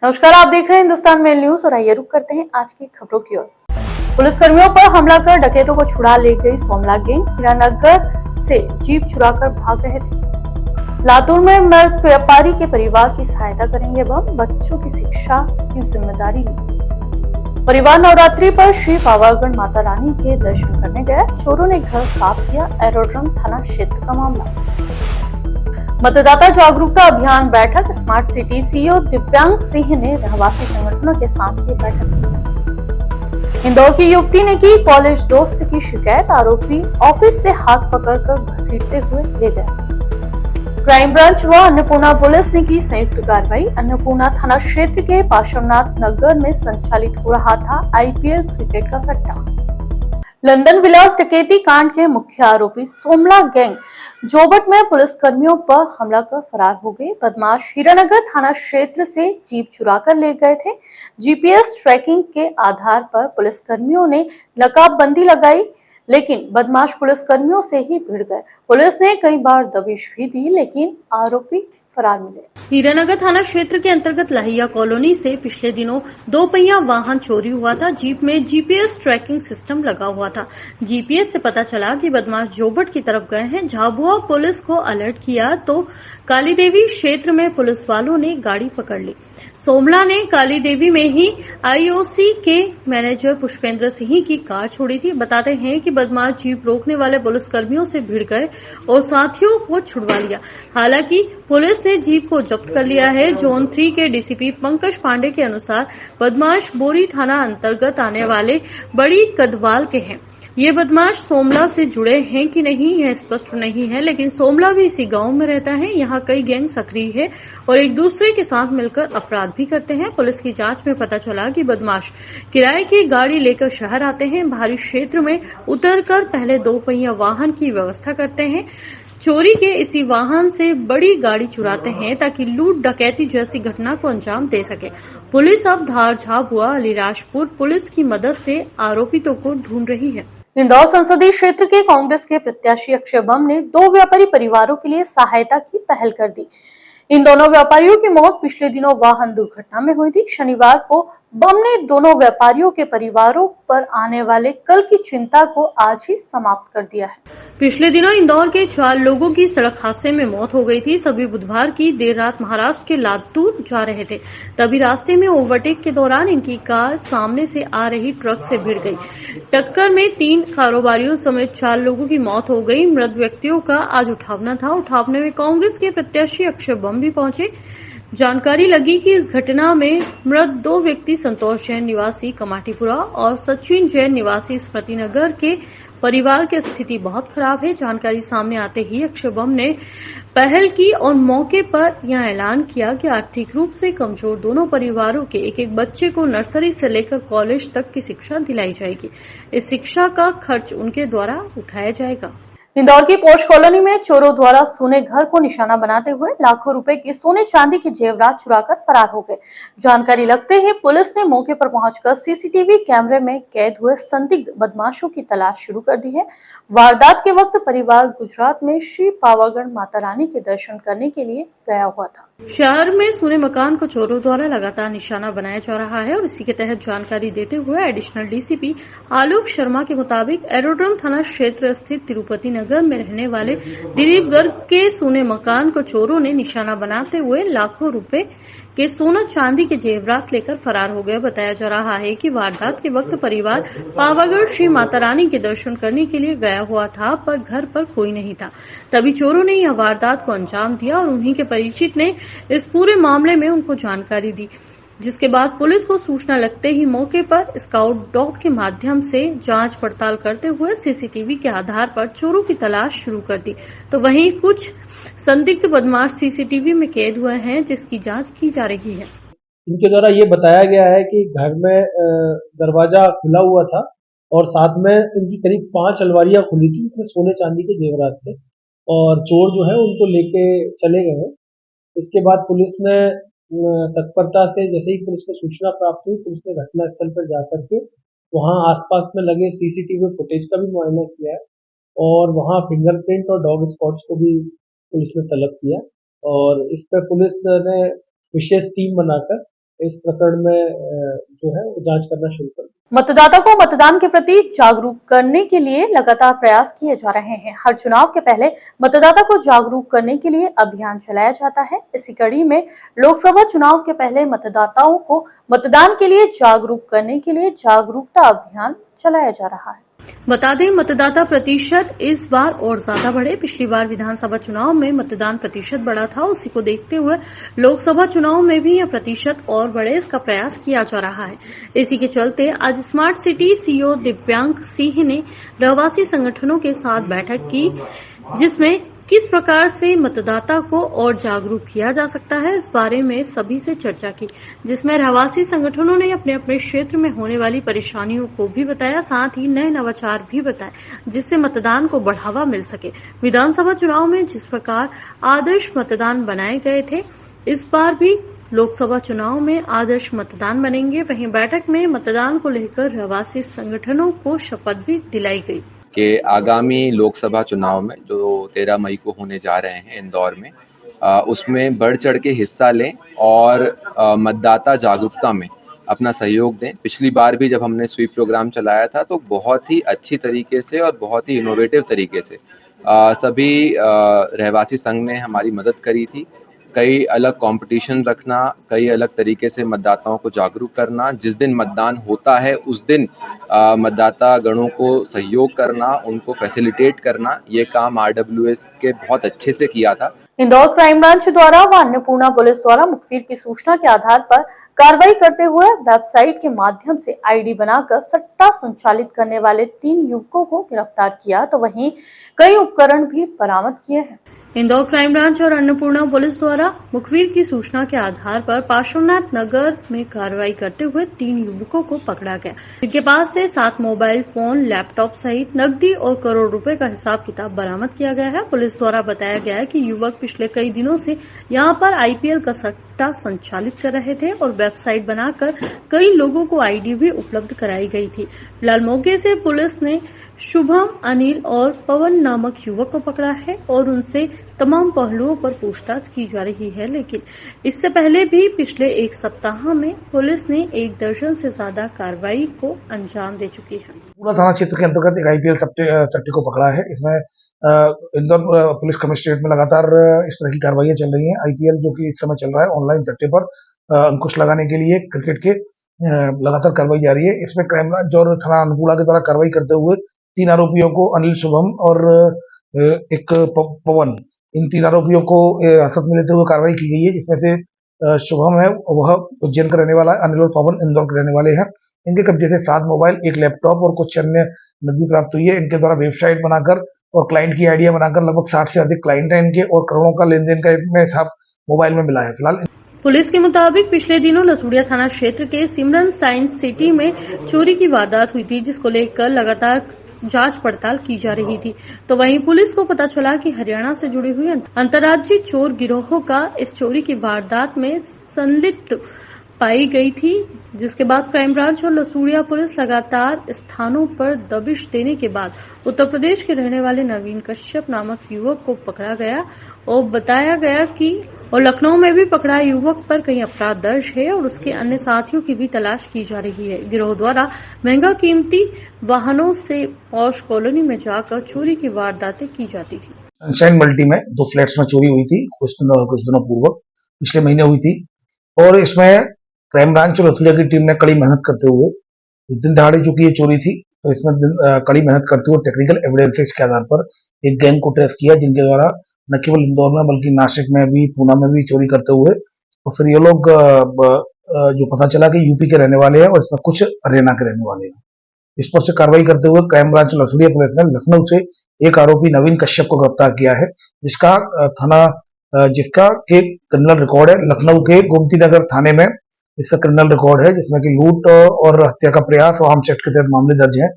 नमस्कार, आप देख रहे हैं हिंदुस्तान मेल न्यूज और आइए रुक करते हैं आज की खबरों की ओर। पुलिसकर्मियों पर हमला कर डकैतों को छुड़ा ले गई सोमला गैंग। हीरानगर से जीप चुराकर भाग रहे थे। लातूर में मृत व्यापारी के परिवार की सहायता करेंगे बम। बच्चों की शिक्षा की जिम्मेदारी ली। परिवार नवरात्रि पर श्री पावागढ़ माता रानी के दर्शन करने गया। चोरों ने घर साफ किया। एरोड्रम थाना क्षेत्र का मामला। मतदाता जागरूकता अभियान बैठक। स्मार्ट सिटी सीईओ दिव्यांग सिंह ने रहवासी संगठनों के साथ की बैठक की। इंदौर की युवती ने की कॉलेज दोस्त की शिकायत। आरोपी ऑफिस से हाथ पकड़कर घसीटते हुए ले गया। क्राइम ब्रांच व अन्नपूर्णा पुलिस ने की संयुक्त कार्रवाई। अन्नपूर्णा थाना क्षेत्र के पार्श्वनाथ नगर में संचालित हो रहा था आईपीएल क्रिकेट का सट्टा। लंदन विलास डकैती कांड के मुख्य आरोपी सोमला गैंग जोबट में पुलिसकर्मियों पर हमला कर फरार हो गए। बदमाश हीरानगर थाना क्षेत्र से जीप चुराकर ले गए थे। जीपीएस ट्रैकिंग के आधार पर पुलिसकर्मियों ने नकाबबंदी लगाई, लेकिन बदमाश पुलिसकर्मियों से ही भिड़ गए। पुलिस ने कई बार दबिश भी दी, लेकिन आरोपी फरार मिले। हीरानगर थाना क्षेत्र के अंतर्गत लाहिया कॉलोनी से पिछले दिनों 2 पहिया वाहन चोरी हुआ था। जीप में जीपीएस ट्रैकिंग सिस्टम लगा हुआ था। जीपीएस से पता चला कि बदमाश जोबट की तरफ गए हैं। झाबुआ पुलिस को अलर्ट किया तो काली देवी क्षेत्र में पुलिस वालों ने गाड़ी पकड़ ली। सोमला ने काली देवी में ही आईओसी के मैनेजर पुष्पेंद्र सिंह की कार छोड़ी थी। बताते हैं कि बदमाश जीप रोकने वाले पुलिसकर्मियों से भिड़ गए और साथियों को छुड़वा लिया। हालांकि पुलिस ने जीप को जब्त कर लिया है। जोन 3 के डीसीपी पंकज पांडे के अनुसार बदमाश बोरी थाना अंतर्गत आने वाले बड़ी कदवाल के हैं। ये बदमाश सोमला से जुड़े हैं कि नहीं यह स्पष्ट नहीं है, लेकिन सोमला भी इसी गांव में रहता है। यहाँ कई गैंग सक्रिय है और एक दूसरे के साथ मिलकर अपराध भी करते हैं। पुलिस की जांच में पता चला कि बदमाश किराए की गाड़ी लेकर शहर आते हैं। भारी क्षेत्र में उतरकर पहले 2 पहिया वाहन की व्यवस्था करते हैं। चोरी के इसी वाहन से बड़ी गाड़ी चुराते हैं ताकि लूट डकैती जैसी घटना को अंजाम दे सके। पुलिस अब धार झाबुआ अलीराजपुर पुलिस की मदद से आरोपितों को ढूंढ रही है। इंदौर संसदीय क्षेत्र के कांग्रेस के प्रत्याशी अक्षय बम ने 2 व्यापारी परिवारों के लिए सहायता की पहल कर दी। इन दोनों व्यापारियों की मौत पिछले दिनों वाहन दुर्घटना में हुई थी। शनिवार को बम ने दोनों व्यापारियों के परिवारों पर आने वाले कल की चिंता को आज ही समाप्त कर दिया है। पिछले दिनों इंदौर के 4 लोगों की सड़क हादसे में मौत हो गई थी। सभी बुधवार की देर रात महाराष्ट्र के लातूर जा रहे थे। तभी रास्ते में ओवरटेक के दौरान इनकी कार सामने से आ रही ट्रक से भिड़ गई। टक्कर में 3 कारोबारियों समेत 4 लोगों की मौत हो गई। मृत व्यक्तियों का आज उठावना था। उठावने में कांग्रेस के प्रत्याशी अक्षय बम भी पहुंचे। जानकारी लगी कि इस घटना में मृत 2 व्यक्ति संतोष जैन निवासी कमाटीपुरा और सचिन जैन निवासी स्मृतिनगर के परिवार की स्थिति बहुत खराब है। जानकारी सामने आते ही अक्षय बम ने पहल की और मौके पर यह ऐलान किया कि आर्थिक रूप से कमजोर दोनों परिवारों के एक बच्चे को नर्सरी से लेकर कॉलेज तक की शिक्षा दिलाई जाएगी। इस शिक्षा का खर्च उनके द्वारा उठाया जाएगा। इंदौर की पोश कॉलोनी में चोरों द्वारा सोने घर को निशाना बनाते हुए लाखों रुपए के सोने चांदी के जेवरात चुराकर फरार हो गए। जानकारी लगते ही पुलिस ने मौके पर पहुंचकर सीसीटीवी कैमरे में कैद हुए संदिग्ध बदमाशों की तलाश शुरू कर दी है। वारदात के वक्त परिवार गुजरात में श्री पावागढ़ माता रानी के दर्शन करने के लिए गया हुआ था। शहर में सोने मकान को चोरों द्वारा लगातार निशाना बनाया जा रहा है और इसी के तहत जानकारी देते हुए एडिशनल डीसीपी आलोक शर्मा के मुताबिक एरोड्रम थाना क्षेत्र स्थित तिरुपति नगर में रहने वाले दिलीप गर्ग के सोने मकान को चोरों ने निशाना बनाते हुए लाखों रुपए के सोना चांदी के जेवरात लेकर फरार हो गए। बताया जा रहा है कि वारदात के वक्त परिवार पावागढ़ श्री माता रानी के दर्शन करने के लिए गया हुआ था, पर घर पर कोई नहीं था। तभी चोरों ने यह वारदात को अंजाम दिया और उन्हीं के परिचित ने इस पूरे मामले में उनको जानकारी दी, जिसके बाद पुलिस को सूचना लगते ही मौके पर स्काउट डॉग के माध्यम से जांच पड़ताल करते हुए सीसीटीवी के आधार पर चोरों की तलाश शुरू कर दी। तो वहीं कुछ संदिग्ध बदमाश सीसीटीवी में कैद हुए हैं, जिसकी जांच की जा रही है। इनके द्वारा ये बताया गया है कि घर में दरवाजा खुला हुआ था और साथ में इनकी करीब 5 अलमारियां खुली थी, इसमें सोने चांदी के जेवरात थे और चोर जो है उनको लेके चले गए हैं। इसके बाद पुलिस ने तत्परता से जैसे ही पुलिस को सूचना प्राप्त हुई, पुलिस ने घटनास्थल पर जाकर के वहां आसपास में लगे सीसीटीवी फुटेज का भी मुआयना किया है और वहां फिंगरप्रिंट और डॉग स्पॉट्स को भी पुलिस ने तलब किया और इस पर पुलिस ने विशेष टीम बनाकर इस प्रकरण में जो है वो जांच करना शुरू कर दिया। मतदाता को मतदान के प्रति जागरूक करने के लिए लगातार प्रयास किए जा रहे हैं। हर चुनाव के पहले मतदाता को जागरूक करने के लिए अभियान चलाया जाता है। इसी कड़ी में लोकसभा चुनाव के पहले मतदाताओं को मतदान के लिए जागरूक करने के लिए जागरूकता अभियान चलाया जा रहा है। बता दें, मतदाता प्रतिशत इस बार और ज्यादा बढ़े। पिछली बार विधानसभा चुनाव में मतदान प्रतिशत बढ़ा था, उसी को देखते हुए लोकसभा चुनाव में भी यह प्रतिशत और बढ़े, इसका प्रयास किया जा रहा है। इसी के चलते आज स्मार्ट सिटी सीईओ दिव्यांग सिंह ने रहवासी संगठनों के साथ बैठक की, जिसमें किस प्रकार से मतदाता को और जागरूक किया जा सकता है, इस बारे में सभी से चर्चा की, जिसमें रहवासी संगठनों ने अपने अपने क्षेत्र में होने वाली परेशानियों को भी बताया, साथ ही नए नवाचार भी बताए, जिससे मतदान को बढ़ावा मिल सके। विधानसभा चुनाव में जिस प्रकार आदर्श मतदान बनाए गए थे, इस बार भी लोकसभा चुनाव में आदर्श मतदान बनेंगे। वहीं बैठक में मतदान को लेकर रहवासी संगठनों को शपथ भी दिलाई गई कि आगामी लोकसभा चुनाव में जो 13 मई को होने जा रहे हैं इंदौर में, उसमें बढ़ चढ़ के हिस्सा लें और मतदाता जागरूकता में अपना सहयोग दें। पिछली बार भी जब हमने स्वीप प्रोग्राम चलाया था तो बहुत ही अच्छी तरीके से और बहुत ही इनोवेटिव तरीके से सभी रहवासी संघ ने हमारी मदद करी थी। कई अलग कंपटीशन रखना, कई अलग तरीके से मतदाताओं को जागरूक करना, जिस दिन मतदान होता है उस दिन मतदाता गणों को सहयोग करना, उनको फैसिलिटेट करना, ये काम RWS के बहुत अच्छे से किया था। इंदौर क्राइम ब्रांच द्वारा व अन्नपूर्णा पुलिस द्वारा मुखबिर की सूचना के आधार पर कार्रवाई करते हुए वेबसाइट के माध्यम से आईडी बनाकर सट्टा संचालित करने वाले 3 युवकों को गिरफ्तार किया, तो वहीं कई उपकरण भी बरामद किए हैं। इंदौर क्राइम ब्रांच और अन्नपूर्णा पुलिस द्वारा मुखबिर की सूचना के आधार पर पार्श्वनाथ नगर में कार्रवाई करते हुए 3 युवकों को पकड़ा गया, जिनके पास से 7 मोबाइल फोन, लैपटॉप सहित नकदी और करोड़ रुपए का हिसाब किताब बरामद किया गया है। पुलिस द्वारा बताया गया है कि युवक पिछले कई दिनों से यहां पर IPL का सट्टा संचालित कर रहे थे और वेबसाइट बनाकर कई लोगों को आईडी भी उपलब्ध कराई गई थी। फिलहाल मौके से पुलिस ने शुभम, अनिल और पवन नामक युवक को पकड़ा है और उनसे तमाम पहलुओं पर पूछताछ की जा रही है। लेकिन इससे पहले भी पिछले 1 सप्ताह में पुलिस ने 1 दर्जन से ज्यादा कार्रवाई को अंजाम दे चुकी है। पूरा थाना क्षेत्र के अंतर्गत एक IPL सट्टे को पकड़ा है। इसमें इंदौर पुलिस कमिश्नरेट में लगातार इस तरह की कार्रवाइयां चल रही हैं। IPL जो कि इस समय चल रहा है, ऑनलाइन सट्टे पर अंकुश लगाने के लिए क्रिकेट के लगातार कार्रवाई जारी है। इसमें क्राइम ब्रांच और थाना अन्नपूर्णा के द्वारा कार्रवाई करते हुए 3 आरोपियों को, अनिल, शुभम और एक पवन, इन 3 आरोपियों को हिरासत में लेते हुए कार्रवाई की गई है, जिसमें से शुभम है वह उज्जैन का रहने वाला है, अनिल और पवन इंदौर के रहने वाले हैं। इनके कब्जे से 7 मोबाइल, 1 लैपटॉप और कुछ अन्य नकदी प्राप्त हुई है। इनके द्वारा वेबसाइट बनाकर और क्लाइंट की आइडिया बनाकर लगभग 60 से अधिक क्लाइंट है इनके, और करोड़ों का लेन देन का इसमें हिसाब मोबाइल में मिला है। फिलहाल पुलिस के मुताबिक पिछले दिनों लसूड़िया थाना क्षेत्र के सिमरन साइंस सिटी में चोरी की वारदात हुई थी, जिसको लेकर लगातार जांच पड़ताल की जा रही थी। तो वहीं पुलिस को पता चला कि हरियाणा से जुड़ी हुई अंतर्राज्यीय चोर गिरोह का इस चोरी की वारदात में संलिप्त पाई गई थी, जिसके बाद क्राइम ब्रांच और लसूड़िया पुलिस लगातार स्थानों पर दबिश देने के बाद उत्तर प्रदेश के रहने वाले नवीन कश्यप नामक युवक को पकड़ा गया और बताया गया कि और लखनऊ में भी पकड़ा युवक पर कई अपराध दर्ज है और उसके अन्य साथियों की भी तलाश की जा रही है। गिरोह द्वारा महंगा कीमती वाहनों से पॉश कॉलोनी में जाकर चोरी की वारदातें की जाती थी। सनशाइन मल्टी में 2 फ्लैट्स में चोरी हुई थी कुछ दिनों पूर्व, पिछले महीने हुई थी, और इसमें क्राइम ब्रांच और लसूड़िया की टीम ने कड़ी मेहनत करते हुए, दिन दहाड़े चूंकि ये चोरी थी तो इसमें कड़ी मेहनत करते हुए टेक्निकल एविडेंसेस के आधार पर एक गैंग को ट्रेस किया, जिनके द्वारा न केवल इंदौर में बल्कि नासिक में भी, पूना में भी चोरी करते हुए, और फिर ये लोग जो पता चला कि यूपी के रहने वाले हैं और इसमें कुछ हरियाणा के रहने वाले हैं। इस पर से कार्रवाई करते हुए क्राइम ब्रांच लसूड़िया पुलिस ने लखनऊ से एक आरोपी नवीन कश्यप को गिरफ्तार किया है, जिसका के क्रिमिनल रिकॉर्ड है। लखनऊ के गोमती नगर थाने में इसका क्रिमिनल रिकॉर्ड है, जिसमें कि लूट और हत्या का प्रयास और आर्म्स एक्ट के तहत मामले दर्ज हैं।